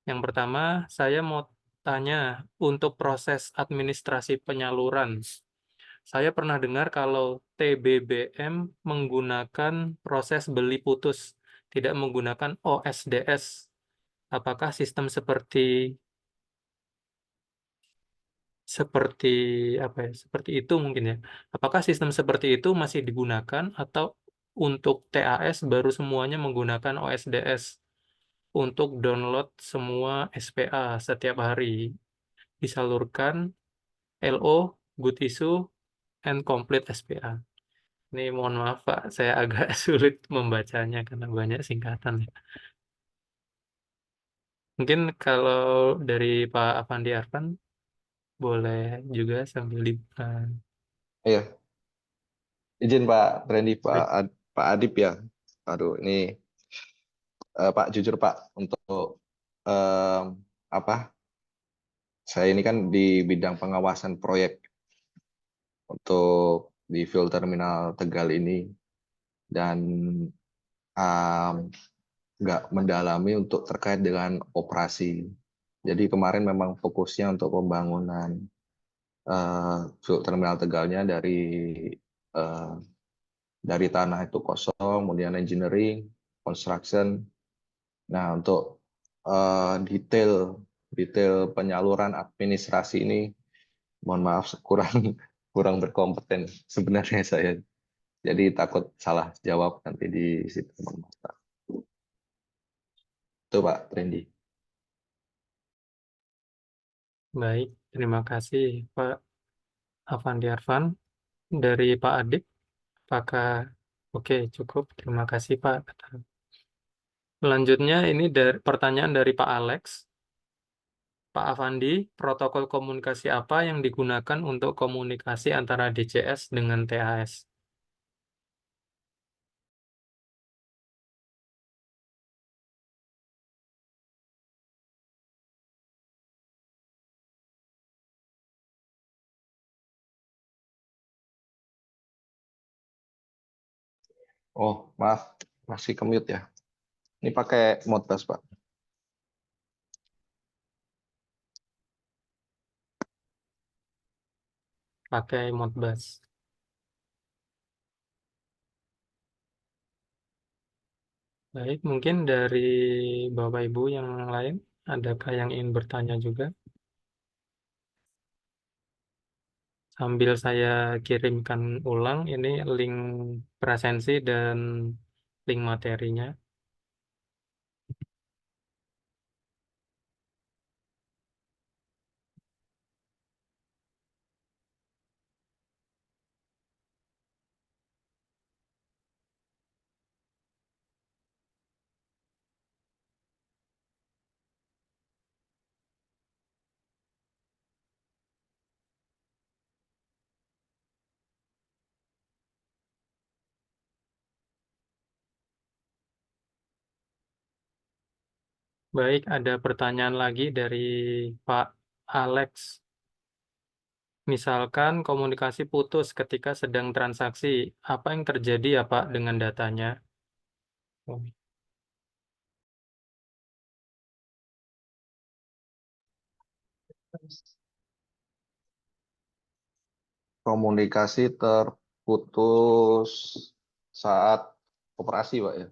Yang pertama, saya mau tanya untuk proses administrasi penyaluran. Saya pernah dengar kalau TBBM menggunakan proses beli putus, tidak menggunakan OSDS. Apakah sistem seperti apa ya? Seperti itu mungkin ya. Apakah sistem seperti itu masih digunakan atau untuk TAS baru semuanya menggunakan OSDS untuk download semua SPA setiap hari disalurkan LO, good issue, and complete SPA. Ini mohon maaf Pak, saya agak sulit membacanya karena banyak singkatan ya. Mungkin kalau dari Pak Afandi Arfan boleh juga sambil di Iya, izin Pak Trendy, baik. Pak Adip ya. Aduh, ini Pak jujur Pak untuk em, apa? Saya ini kan di bidang pengawasan proyek untuk di fuel terminal Tegal ini dan em, nggak mendalami untuk terkait dengan operasi. Jadi kemarin memang fokusnya untuk pembangunan fuel terminal Tegalnya eh, dari tanah itu kosong, kemudian engineering, construction. Nah, untuk detail detail penyaluran administrasi ini, mohon maaf kurang kurang berkompeten sebenarnya saya. Jadi takut salah jawab nanti di situ. Mohon maaf. Itu Pak Trendy. Baik, terima kasih Pak Afandi Arfan. Dari Pak Adib, apakah oke cukup? Terima kasih Pak. Selanjutnya ini pertanyaan dari Pak Alex. Pak Afandi, protokol komunikasi apa yang digunakan untuk komunikasi antara DCS dengan THS? Oh, maaf, masih kemute ya. Ini pakai Modbus, Pak. Pakai Modbus. Baik, mungkin dari Bapak Ibu yang lain, adakah yang ingin bertanya juga? Sambil saya kirimkan ulang ini link presensi dan link materinya. Baik, ada pertanyaan lagi dari Pak Alex. Misalkan komunikasi putus ketika sedang transaksi, apa yang terjadi ya Pak dengan datanya? Oh, Komunikasi terputus saat operasi, Pak ya.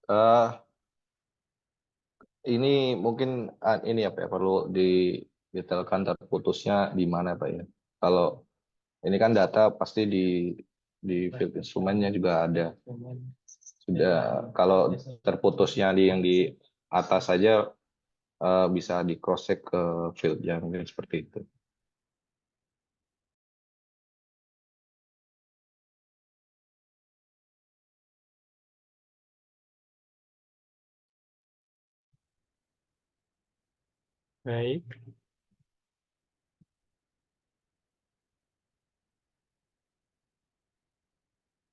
Eh, ini mungkin ini apa ya, perlu didetailkan terputusnya di mana, Pak ya. Kalau ini kan data pasti di field instrumennya juga ada. Sudah, kalau terputusnya di yang di atas saja, bisa di cross check ke fieldnya mungkin seperti itu. Baik.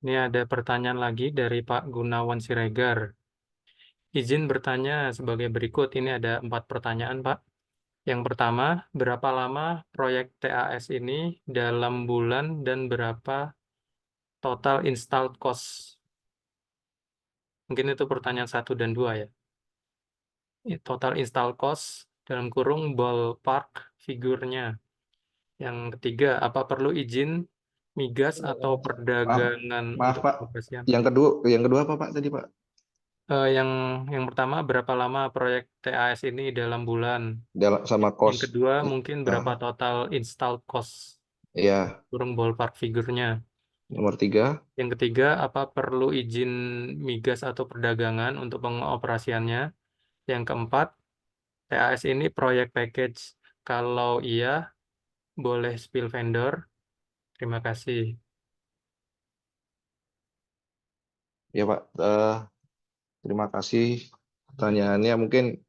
Ini ada pertanyaan lagi dari Pak Gunawan Siregar. Izin bertanya sebagai berikut. Ini ada 4 pertanyaan, Pak. Yang pertama, berapa lama proyek TAS ini dalam bulan dan berapa total installed cost? Mungkin itu pertanyaan 1 dan 2 ya. Total installed cost dalam kurung ballpark figurnya. Yang ketiga, apa perlu izin migas atau Maaf, perdagangan maaf untuk Pak. pengoperasian? Yang kedua apa Pak tadi Pak? Yang pertama, berapa lama proyek TAS ini dalam bulan? Sama Yang kos. kedua, mungkin berapa Nah, total installed cost? ya, Kurung ballpark figurnya. nomor 3. Yang ketiga, apa perlu izin migas atau perdagangan untuk pengoperasiannya? Yang keempat, TAS ini proyek package. Kalau iya, boleh spill vendor. Terima kasih. Ya Pak, terima kasih pertanyaannya. Mungkin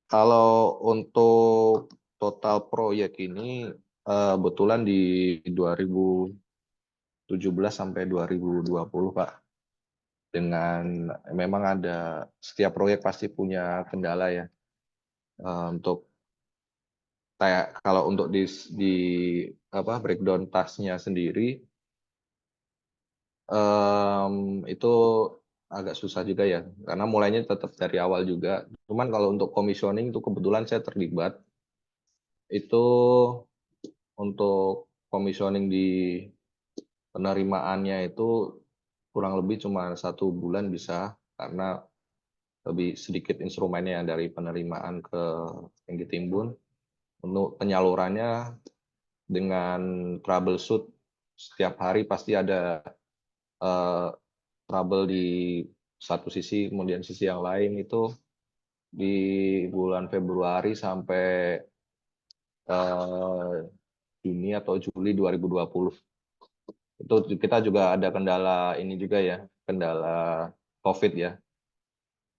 kalau untuk total proyek ini, kebetulan di 2017 sampai 2020 Pak, dengan memang ada, setiap proyek pasti punya kendala ya. Untuk kayak kalau untuk di apa, breakdown tasnya sendiri, itu agak susah juga ya, karena mulainya tetap dari awal juga. Cuman kalau untuk commissioning itu kebetulan saya terlibat. Itu untuk commissioning di penerimaannya itu kurang lebih cuma 1 bulan bisa, karena lebih sedikit instrumennya dari penerimaan ke yang ditimbun. Untuk penyalurannya dengan troubleshoot, setiap hari pasti ada eh, trouble di satu sisi, kemudian sisi yang lain itu di bulan Februari sampai eh, Juni atau Juli 2020. Itu kita juga ada kendala ini juga ya, kendala COVID ya.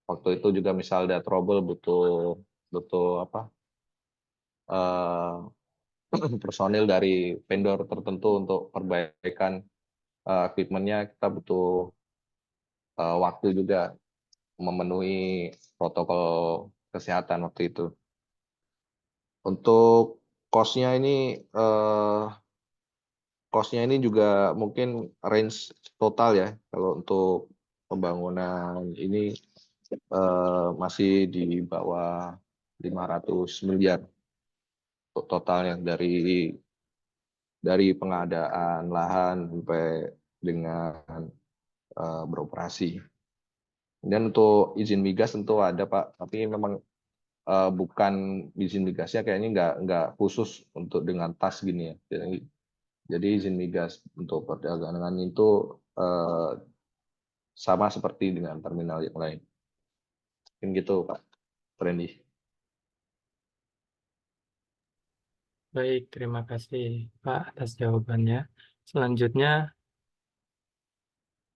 Waktu itu juga misal ada trouble, butuh butuh apa, eh, personil dari vendor tertentu untuk perbaikan equipmentnya, kita butuh waktu juga memenuhi protokol kesehatan waktu itu. Untuk cost-nya ini, eh, cost-nya ini juga mungkin range total ya. Kalau untuk pembangunan ini masih di bawah 500 miliar untuk totalnya, dari pengadaan lahan sampai dengan beroperasi. Dan untuk izin migas tentu ada Pak, tapi memang bukan izin migasnya kayaknya nggak khusus untuk dengan tas gini ya. Jadi izin migas untuk perdagangan itu eh, sama seperti dengan terminal yang lain. Mungkin gitu Pak Randy. Baik, terima kasih Pak atas jawabannya. Selanjutnya,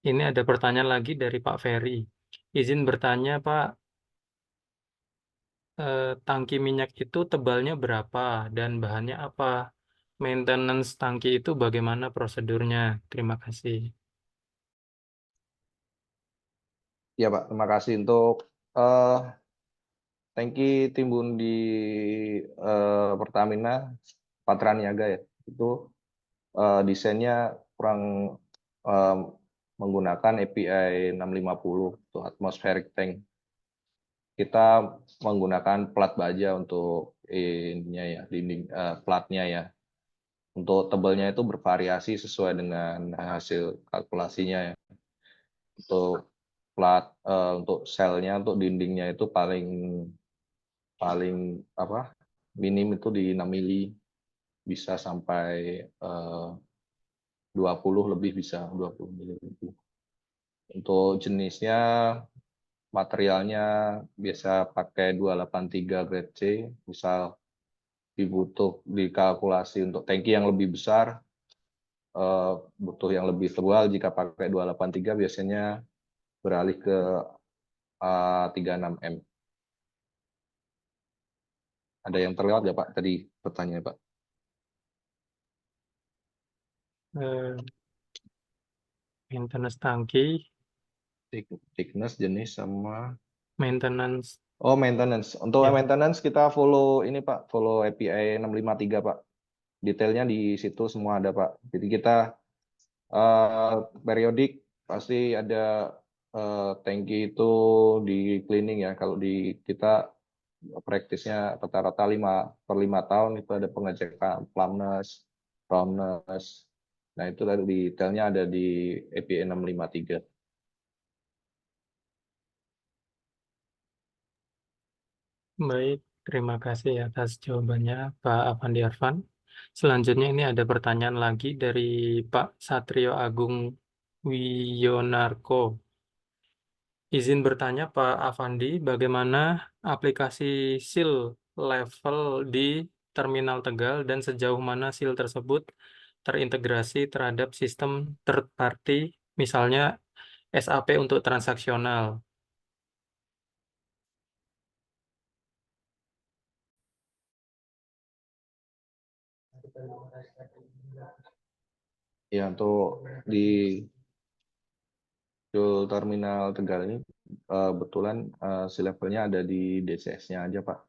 ini ada pertanyaan lagi dari Pak Ferry. Izin bertanya, Pak, tangki minyak itu tebalnya berapa dan bahannya apa? Maintenance tangki itu bagaimana prosedurnya? Terima kasih. Ya Pak, terima kasih untuk eh, tangki timbun di Pertamina Patraniaga ya. Itu desainnya kurang eh, menggunakan API 650 untuk atmospheric tank. Kita menggunakan plat baja untuk ininya ya, dinding platnya ya. Untuk tebelnya itu bervariasi sesuai dengan hasil kalkulasinya ya. Untuk plat untuk selnya untuk dindingnya itu paling paling apa minim itu di 6 mili, bisa sampai 20 lebih, bisa 20 mili lebih. Untuk jenisnya materialnya biasa pakai 283 grade C, misal dibutuh dikalkulasi untuk tangki yang lebih besar butuh yang lebih tebal, jika pakai 283 biasanya beralih ke 36M. Ada yang terlewat ya Pak tadi pertanyaan Pak? Eh, Maintenance tangki, Thickness, jenis, sama maintenance. oh maintenance. Untuk Ya, maintenance kita follow ini Pak, follow API 653 Pak. Detailnya di situ semua ada Pak. Jadi kita periodik pasti ada tangki itu di cleaning ya. Kalau di kita praktisnya rata-rata 5/5 tahun itu ada pengecekan plumbness, roundness. Nah itu tadi detailnya ada di API 653. baik. Terima kasih atas jawabannya, Pak Avandi Arfan. Selanjutnya ini ada pertanyaan lagi dari Pak Satrio Agung Wiyonarko. Izin bertanya Pak Avandi, bagaimana aplikasi SIL level di Terminal Tegal dan sejauh mana SIL tersebut terintegrasi terhadap sistem third party, misalnya SAP untuk transaksional? Ya untuk di terminal Tegal ini kebetulan si levelnya ada di DCS-nya aja Pak.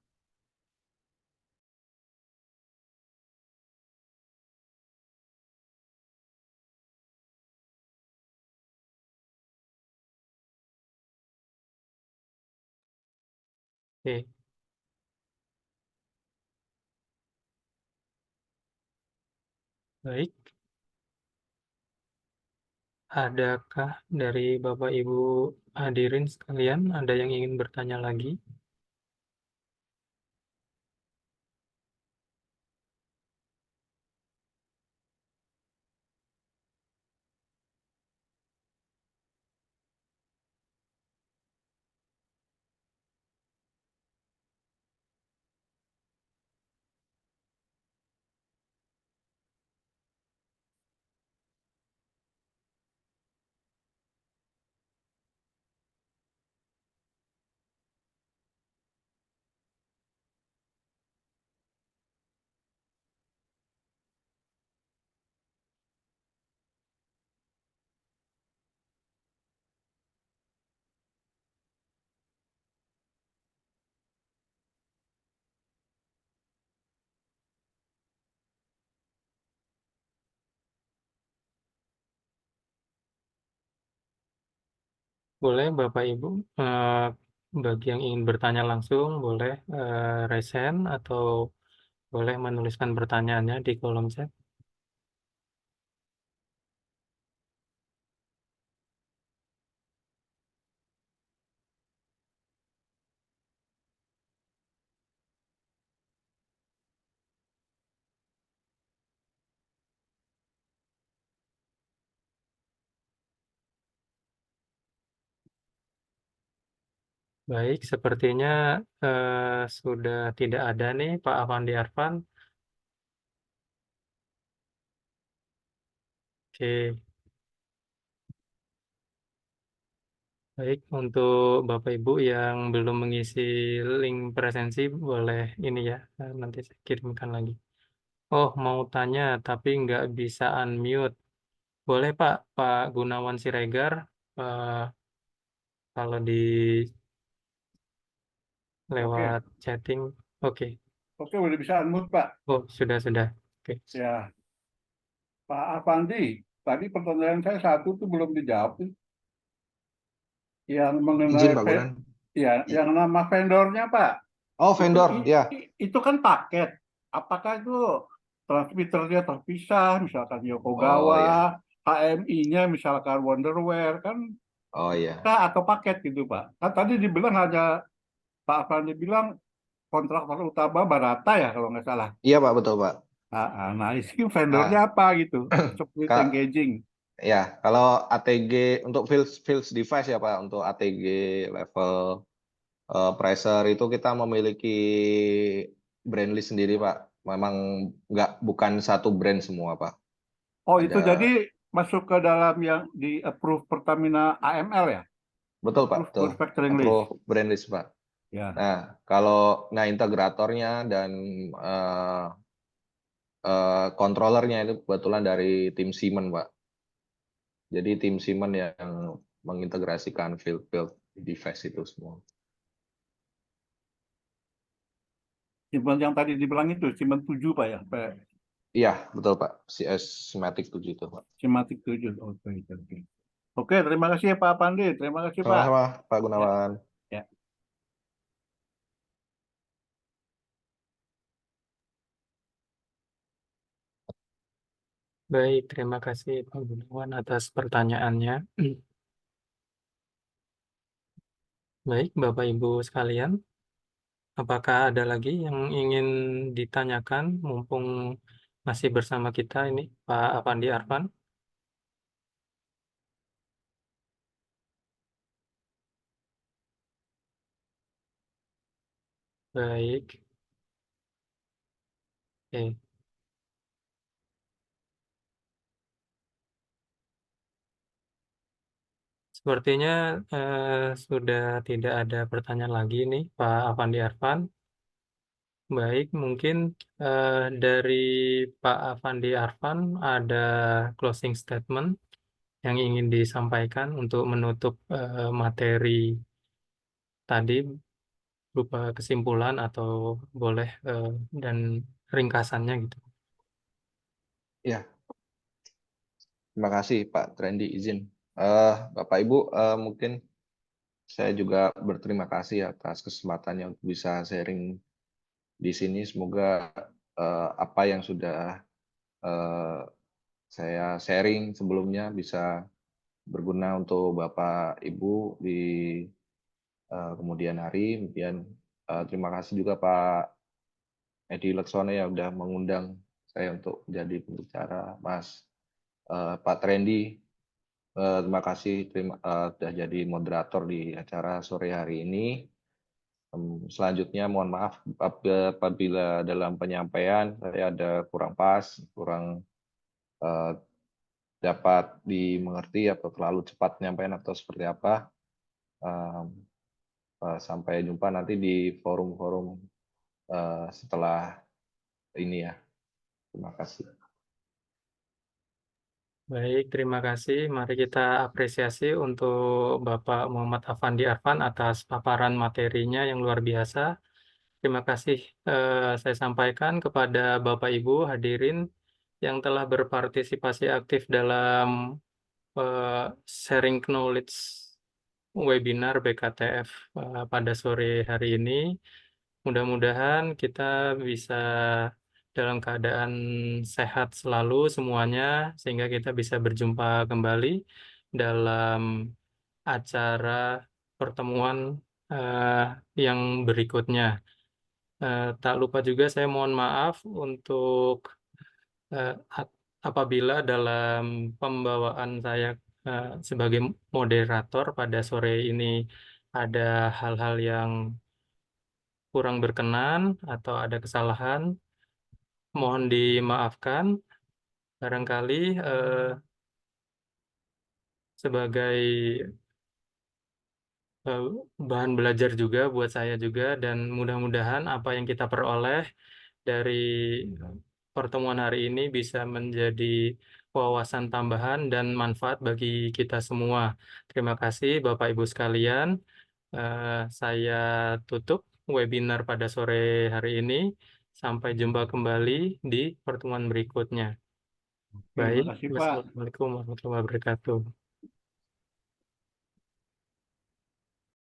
Oke, baik. Adakah dari Bapak Ibu hadirin sekalian ada yang ingin bertanya lagi? Boleh Bapak Ibu, bagi yang ingin bertanya langsung, boleh raise hand atau boleh menuliskan pertanyaannya di kolom chat. Baik, sepertinya sudah tidak ada nih Pak Avandi Arfan. Oke, baik untuk Bapak Ibu yang belum mengisi link presensi, boleh ini ya, nanti saya kirimkan lagi. Oh, mau tanya tapi nggak bisa unmute. Boleh Pak, Pak Gunawan Siregar, kalau di Oke, lewat chatting. Oke. oke, udah bisa unmute Pak. Oh, sudah. Oke. Ya, Pak Afandi, tadi pertanyaan saya satu tuh belum dijawab, yang mengenai Izin Pak Gunan. ya, yang nama vendornya Pak. Oh, Itu vendor, ya. itu kan paket. Apakah itu transmitternya terpisah, misalkan Oh Yokogawa, ya. HMI-nya misalkan Wonderware kan Oh ya. bisa atau paket gitu Pak. Kan tadi dibilang hanya Pak Afandi bilang kontraktor utama Barata ya kalau nggak salah. Iya Pak, betul Pak. Nah, isi vendornya Nah, apa gitu? Split Kak, engaging. ya, kalau ATG untuk fields device ya Pak, untuk ATG level pressure itu kita memiliki brand list sendiri Pak. Memang bukan satu brand semua Pak. Oh, itu jadi Ada, masuk ke dalam yang di approve Pertamina AML ya? betul Pak, Approve betul. manufacturing list. Approve brand list Pak. Ya. Nah, integratornya dan eh, controllernya itu kebetulan dari tim Siemens Pak. Jadi tim Siemens yang mengintegrasikan field device itu semua. Simpen yang tadi dibilang itu, simpen 7 Pak ya? Pak. Iya, betul Pak. CS Matic 7 itu Pak. Simatik 7. Oke, oke. Oke, terima kasih ya Pak Pandi. Terima kasih Pak. Sama-sama Pak Ya, Gunawan. ya. Baik, terima kasih Pak Gunawan atas pertanyaannya. Baik, Bapak Ibu sekalian, apakah ada lagi yang ingin ditanyakan mumpung masih bersama kita ini Pak Avandi Arfan? Baik. Oke. Sepertinya sudah tidak ada pertanyaan lagi nih Pak Avandi Arfan. Baik, mungkin dari Pak Avandi Arfan ada closing statement yang ingin disampaikan untuk menutup materi tadi berupa kesimpulan atau boleh dan ringkasannya gitu. Ya, terima kasih Pak Trendy izin. Bapak Ibu, mungkin saya juga berterima kasih atas kesempatannya untuk bisa sharing di sini. Semoga apa yang sudah eh, saya sharing sebelumnya bisa berguna untuk Bapak Ibu di kemudian hari. Kemudian terima kasih juga Pak Edi Laksono yang sudah mengundang saya untuk menjadi pembicara, Mas Pak Trendy. Terima kasih sudah jadi moderator di acara sore hari ini. Selanjutnya mohon maaf apabila dalam penyampaian saya ada kurang pas, kurang eh, dapat dimengerti atau terlalu cepat penyampaian atau seperti apa. Eh, Sampai jumpa nanti di forum-forum setelah ini ya. Terima kasih. Baik, terima kasih. Mari kita apresiasi untuk Bapak Muhammad Afandi Arfan atas paparan materinya yang luar biasa. Terima kasih saya sampaikan kepada Bapak Ibu hadirin yang telah berpartisipasi aktif dalam sharing knowledge webinar BKTF pada sore hari ini. Mudah-mudahan kita bisa dalam keadaan sehat selalu semuanya, sehingga kita bisa berjumpa kembali dalam acara pertemuan eh, yang berikutnya. Tak lupa juga saya mohon maaf untuk eh, apabila dalam pembawaan saya sebagai moderator pada sore ini ada hal-hal yang kurang berkenan atau ada kesalahan, mohon dimaafkan. Barangkali sebagai eh, bahan belajar juga buat saya juga, dan mudah-mudahan apa yang kita peroleh dari pertemuan hari ini bisa menjadi wawasan tambahan dan manfaat bagi kita semua. Terima kasih Bapak Ibu sekalian. Saya tutup. webinar pada sore hari ini. Sampai jumpa kembali di pertemuan berikutnya. Terima Baik, kasih Pak. wassalamualaikum warahmatullahi wabarakatuh.